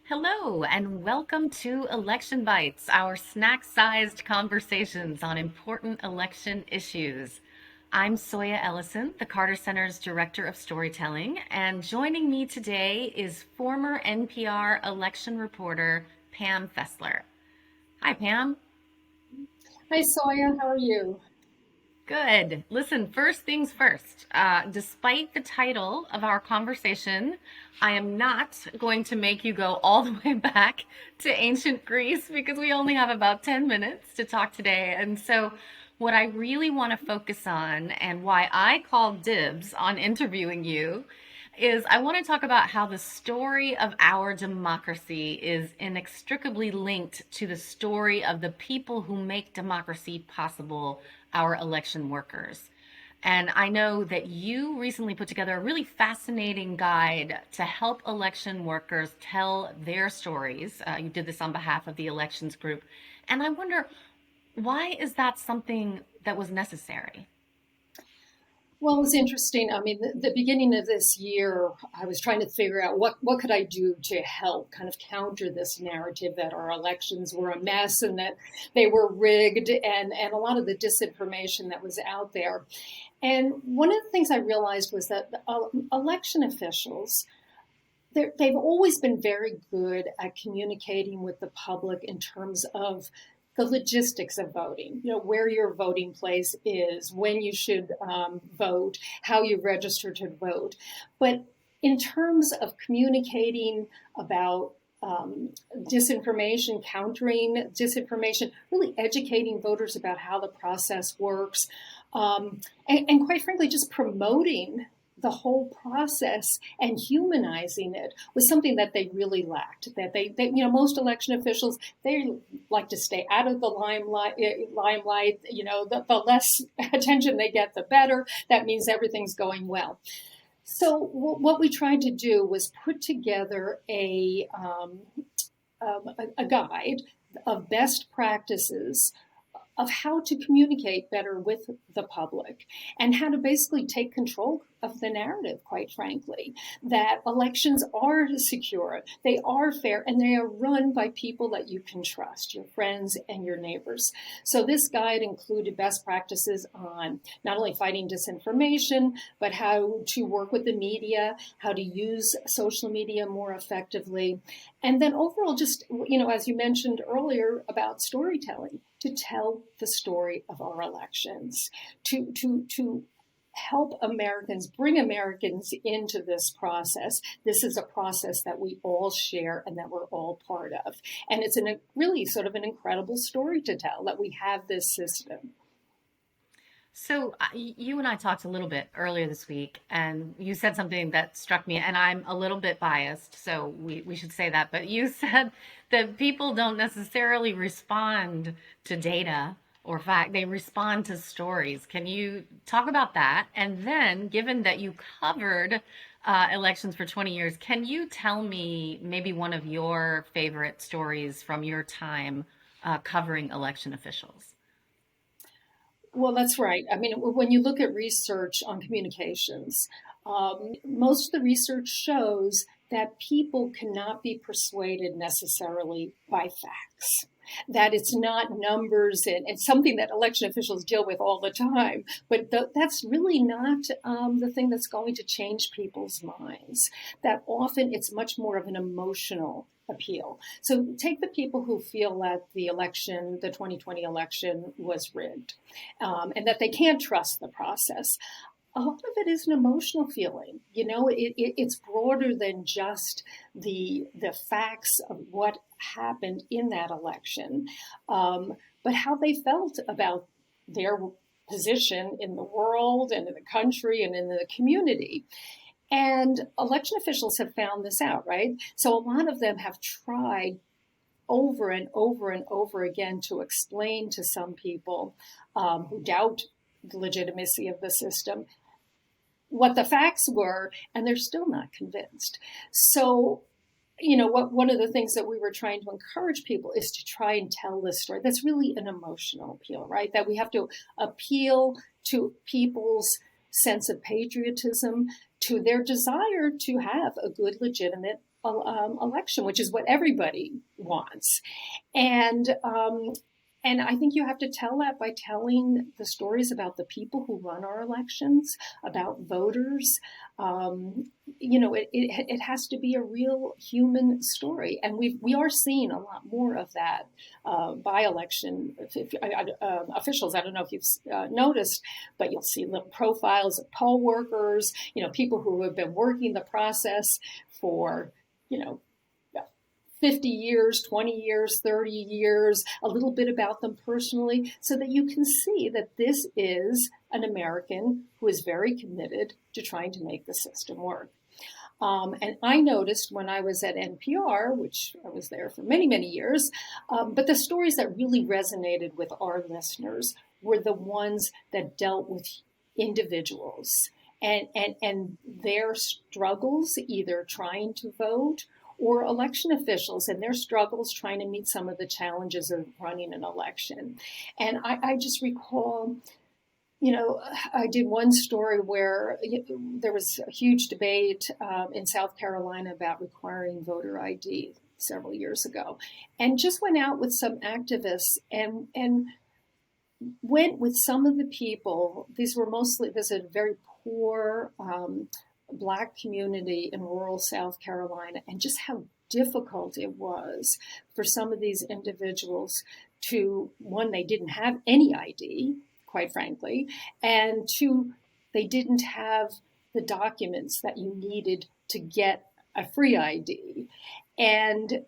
Hello, and welcome to Election Bites, our snack sized conversations on important election issues. I'm Soya Ellison, the Carter Center's Director of Storytelling, and joining me today is former NPR election reporter Pam Fessler. Hi, Pam. Hi, Sawyer. How are you? Good. Listen, first things first. Despite the title of our conversation, I am not going to make you go all the way back to ancient Greece because we only have about 10 minutes to talk today. And so, what I really want to focus on and why I called dibs on interviewing you is I want to talk about how the story of our democracy is inextricably linked to the story of the people who make democracy possible, our election workers. And I know that you recently put together a really fascinating guide to help election workers tell their stories. You did this on behalf of the elections group. And I wonder, why is that something that was necessary? Well, it's interesting. I mean, the beginning of this year, I was trying to figure out what could I do to help kind of counter this narrative that our elections were a mess and that they were rigged and a lot of the disinformation that was out there. And one of the things I realized was that election officials, they've always been very good at communicating with the public in terms of the logistics of voting, where your voting place is, when you should vote, how you register to vote. But in terms of communicating about disinformation, countering disinformation, really educating voters about how the process works, and quite frankly, just promoting the whole process and humanizing it was something that they really lacked. That most election officials, they like to stay out of the limelight. The less attention they get, the better. That means everything's going well. So what we tried to do was put together a guide of best practices of how to communicate better with the public and how to basically take control of the narrative, quite frankly, that elections are secure, they are fair, and they are run by people that you can trust, your friends and your neighbors. So this guide included best practices on not only fighting disinformation, but how to work with the media, how to use social media more effectively, and then overall, just, as you mentioned earlier about storytelling, to tell the story of our elections, to help Americans, bring Americans into this process. This is a process that we all share and that we're all part of. And it's really sort of an incredible story to tell that we have this system. So you and I talked a little bit earlier this week, and you said something that struck me, and I'm a little bit biased, so we should say that. But you said that people don't necessarily respond to data or fact, they respond to stories. Can you talk about that? And then, given that you covered elections for 20 years, can you tell me maybe one of your favorite stories from your time covering election officials? Well, that's right. I mean, when you look at research on communications, most of the research shows that people cannot be persuaded necessarily by facts. That it's not numbers and it's something that election officials deal with all the time. But that's really not the thing that's going to change people's minds. That often it's much more of an emotional appeal. So take the people who feel that the 2020 election was rigged, and that they can't trust the process. A lot of it is an emotional feeling. It's broader than just the facts of what happened in that election, but how they felt about their position in the world and in the country and in the community. And election officials have found this out, right? So a lot of them have tried over and over and over again to explain to some people who doubt the legitimacy of the system what the facts were, and they're still not convinced. So, one of the things that we were trying to encourage people is to try and tell this story. That's really an emotional appeal, right? That we have to appeal to people's sense of patriotism, to their desire to have a good, legitimate election, which is what everybody wants. And and I think you have to tell that by telling the stories about the people who run our elections, about voters. It has to be a real human story, and we are seeing a lot more of that by election officials. I don't know if you've noticed, but you'll see little profiles of poll workers, people who have been working the process for, 50 years, 20 years, 30 years, a little bit about them personally, so that you can see that this is an American who is very committed to trying to make the system work. And I noticed when I was at NPR, which I was there for many, many years, but the stories that really resonated with our listeners were the ones that dealt with individuals and their struggles, either trying to vote or election officials and their struggles trying to meet some of the challenges of running an election. And I just recall, I did one story where there was a huge debate in South Carolina about requiring voter ID several years ago, and just went out with some activists and went with some of the people. There's a very poor Black community in rural South Carolina, and just how difficult it was for some of these individuals to, one, they didn't have any ID, quite frankly, and two, they didn't have the documents that you needed to get a free ID. And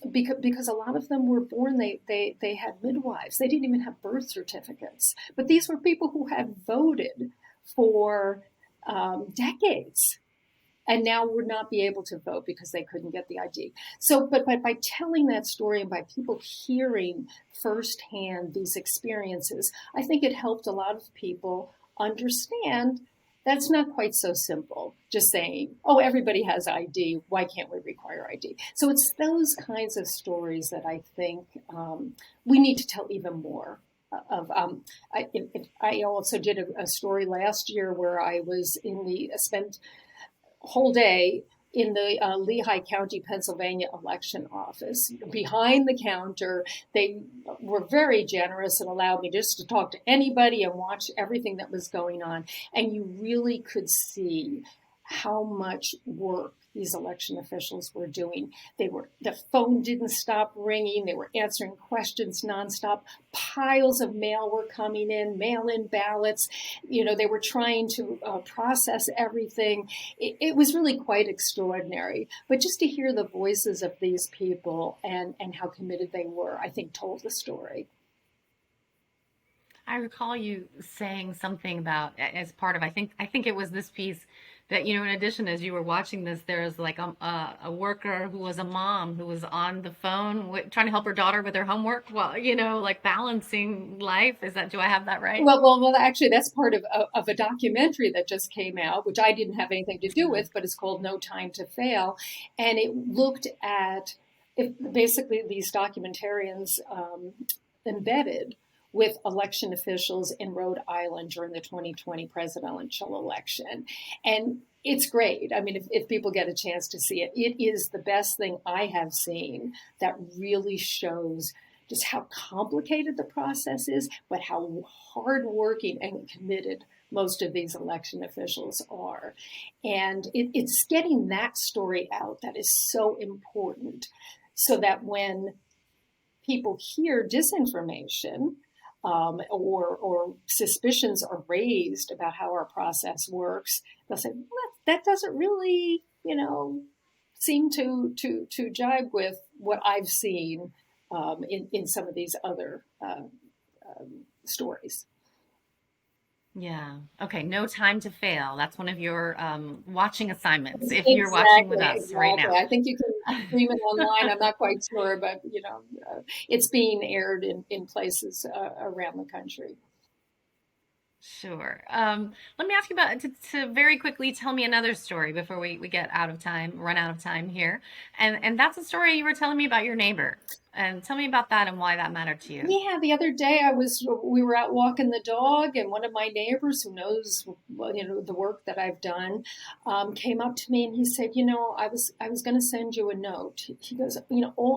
because a lot of them were born, they had midwives. They didn't even have birth certificates. But these were people who had voted for decades, and now would not be able to vote because they couldn't get the ID. So, but by telling that story and by people hearing firsthand these experiences, I think it helped a lot of people understand that's not quite so simple. Just saying, oh, everybody has ID, why can't we require ID? So it's those kinds of stories that I think we need to tell even more of. I also did a story last year where I was spent a whole day in the Lehigh County, Pennsylvania election office. Behind the counter, they were very generous and allowed me just to talk to anybody and watch everything that was going on. And you really could see how much work these election officials were doing. The phone didn't stop ringing. They were answering questions nonstop. Piles of mail were coming in, mail-in ballots. They were trying to process everything. It was really quite extraordinary. But just to hear the voices of these people and how committed they were, I think told the story. I recall you saying something about, as part of, I think it was this piece, that, in addition, as you were watching this, there was like a worker who was a mom who was on the phone trying to help her daughter with her homework while, like balancing life. Do I have that right? Well, actually, that's part of a documentary that just came out, which I didn't have anything to do with, but it's called No Time to Fail. And it looked at basically these documentarians embedded with election officials in Rhode Island during the 2020 presidential election. And it's great. I mean, if people get a chance to see it, it is the best thing I have seen that really shows just how complicated the process is, but how hardworking and committed most of these election officials are. And it's getting that story out that is so important, so that when people hear disinformation, or suspicions are raised about how our process works, they'll say, well, that doesn't really, seem to jibe with what I've seen in some of these other stories. Yeah. Okay. No Time to Fail. That's one of your watching assignments if you're Exactly, watching with us right now. I think you can stream it online. I'm not quite sure, but it's being aired in places around the country. Sure. Let me ask you about to very quickly tell me another story before we get out of time, run out of time here. And that's a story you were telling me about your neighbor. And tell me about that and why that mattered to you. Yeah, the other day we were out walking the dog, and one of my neighbors who knows, well, the work that I've done, came up to me and he said, I was going to send you a note. He goes,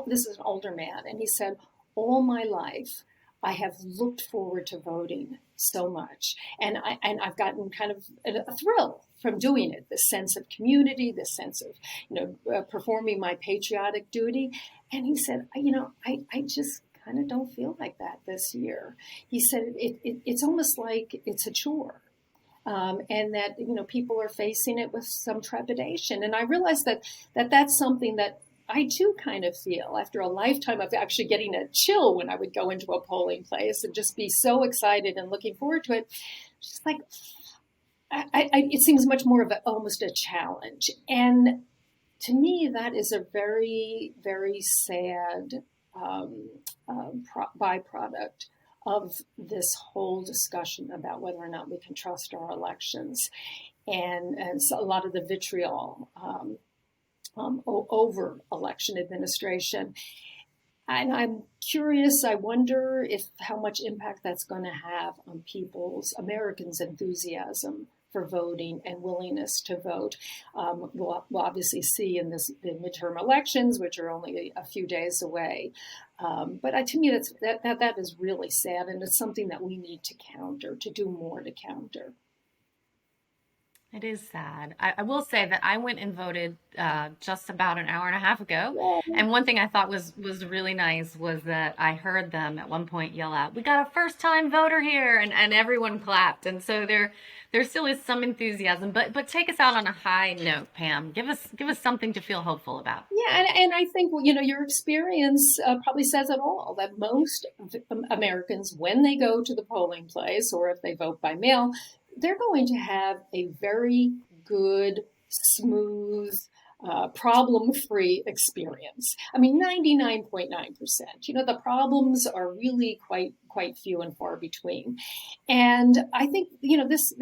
this is an older man, and he said, all my life I have looked forward to voting so much, and I've gotten kind of a thrill from doing it. This sense of community, this sense of performing my patriotic duty. And he said, I just kind of don't feel like that this year. He said it's almost like it's a chore. And that people are facing it with some trepidation, and I realized that's something that I too kind of feel after a lifetime of actually getting a chill when I would go into a polling place and just be so excited and looking forward to it. Just like it seems much more of almost a challenge, and to me, that is a very, very sad byproduct of this whole discussion about whether or not we can trust our elections, and so a lot of the vitriol over election administration. And I'm curious, I wonder if how much impact that's going to have on Americans' enthusiasm for voting and willingness to vote. We'll obviously see in the midterm elections, which are only a few days away. But to me, that is really sad, and it's something that we need to counter, to do more to counter. It is sad. I will say that I went and voted just about an hour and a half ago, Yeah. and one thing I thought was really nice was that I heard them at one point yell out, "We got a first-time voter here," and everyone clapped. And so there still is some enthusiasm. But take us out on a high note, Pam. Give us something to feel hopeful about. Yeah, and I think your experience probably says it all. That most Americans, when they go to the polling place or if they vote by mail, they're going to have a very good, smooth, problem-free experience. I mean, 99.9%. The problems are really quite few and far between. And I think this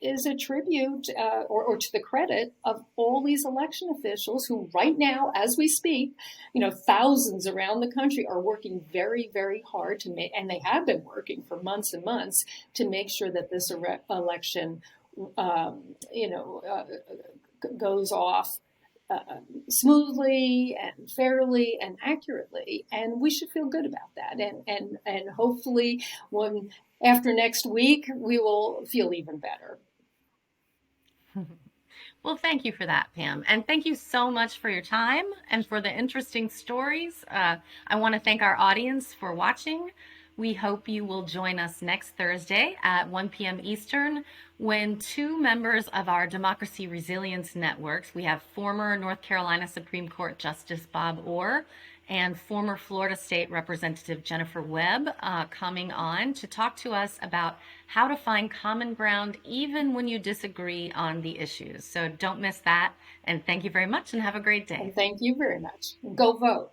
is a tribute or to the credit of all these election officials who, right now, as we speak, thousands around the country are working very, very hard to make, and they have been working for months and months to make sure that this election, goes off smoothly and fairly and accurately, and we should feel good about that. And hopefully, when after next week, we will feel even better. Well, thank you for that, Pam. And thank you so much for your time and for the interesting stories. I want to thank our audience for watching. We hope you will join us next Thursday at 1 p.m. Eastern when two members of our Democracy Resilience Networks, we have former North Carolina Supreme Court Justice Bob Orr and former Florida State Representative Jennifer Webb, coming on to talk to us about how to find common ground even when you disagree on the issues. So don't miss that. And thank you very much and have a great day. And thank you very much. Go vote.